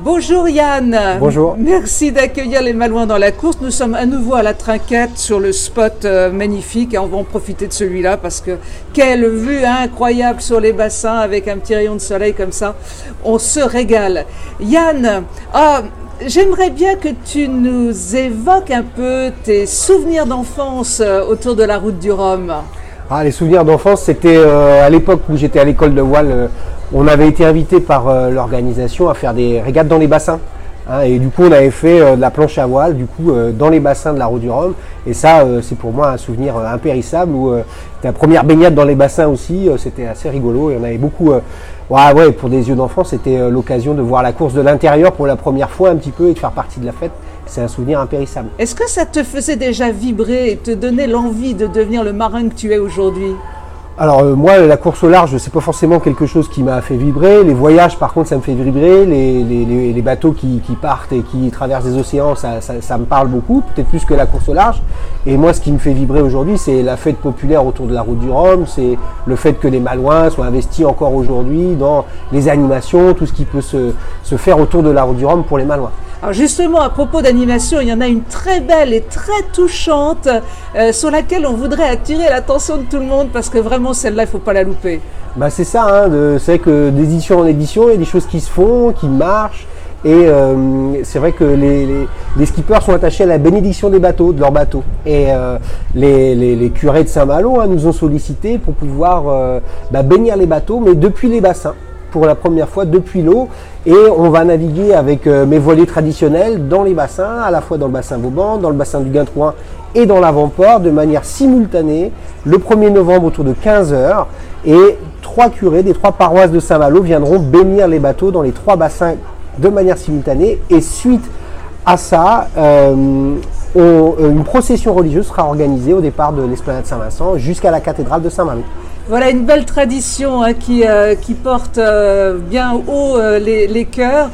Bonjour Yann. Bonjour. Merci d'accueillir les Malouins dans la course. Nous sommes à nouveau à la Trinquette sur le spot magnifique et on va en profiter de celui-là parce que quelle vue incroyable sur les bassins avec un petit rayon de soleil comme ça. On se régale. Yann, j'aimerais bien que tu nous évoques un peu tes souvenirs d'enfance autour de la route du Rhum. Les souvenirs d'enfance, c'était à l'époque où j'étais à l'école de voile. On avait été invité par l'organisation à faire des régates dans les bassins. Et du coup, on avait fait de la planche à voile dans les bassins de la route du Rhum. Et ça, c'est pour moi un souvenir impérissable. La première baignade dans les bassins aussi, c'était assez rigolo. Et on avait beaucoup... pour des yeux d'enfant, c'était l'occasion de voir la course de l'intérieur pour la première fois un petit peu et de faire partie de la fête. C'est un souvenir impérissable. Est-ce que ça te faisait déjà vibrer et te donner l'envie de devenir le marin que tu es aujourd'hui ? Alors moi, la course au large, c'est pas forcément quelque chose qui m'a fait vibrer. Les voyages, par contre, ça me fait vibrer. Les bateaux qui partent et qui traversent des océans, ça me parle beaucoup, peut-être plus que la course au large. Et moi, ce qui me fait vibrer aujourd'hui, c'est la fête populaire autour de la route du Rhum. C'est le fait que les Malouins soient investis encore aujourd'hui dans les animations, tout ce qui peut se faire autour de la route du Rhum pour les Malouins. Alors justement, à propos d'animation, il y en a une très belle et très touchante sur laquelle on voudrait attirer l'attention de tout le monde parce que vraiment celle-là, il ne faut pas la louper. C'est ça, c'est vrai que d'édition en édition, il y a des choses qui se font, qui marchent. Et c'est vrai que les skippers sont attachés à la bénédiction des bateaux, de leurs bateaux. Et les curés de Saint-Malo nous ont sollicité pour pouvoir bénir les bateaux, mais depuis les bassins. Pour la première fois depuis l'eau, et on va naviguer avec mes voiliers traditionnels dans les bassins, à la fois dans le bassin Vauban, dans le bassin du Guintrouin et dans l'avant-port de manière simultanée le 1er novembre autour de 15h, et 3 curés des 3 paroisses de Saint-Malo viendront bénir les bateaux dans les 3 bassins de manière simultanée, et suite à ça, une procession religieuse sera organisée au départ de l'esplanade Saint-Vincent jusqu'à la cathédrale de Saint-Malo. Voilà une belle tradition qui porte bien haut les cœurs.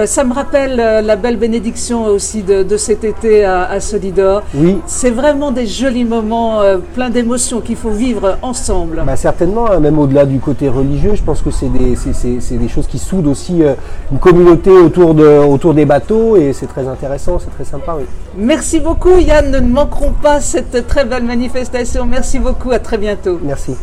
Ça me rappelle la belle bénédiction aussi de cet été à Solidor. Oui. C'est vraiment des jolis moments, pleins d'émotions qu'il faut vivre ensemble. Certainement, même au-delà du côté religieux, je pense que c'est des choses qui soudent aussi une communauté autour des bateaux, et c'est très intéressant, c'est très sympa. Oui. Merci beaucoup Yann, nous ne manquerons pas cette très belle manifestation. Merci beaucoup, à très bientôt. Merci.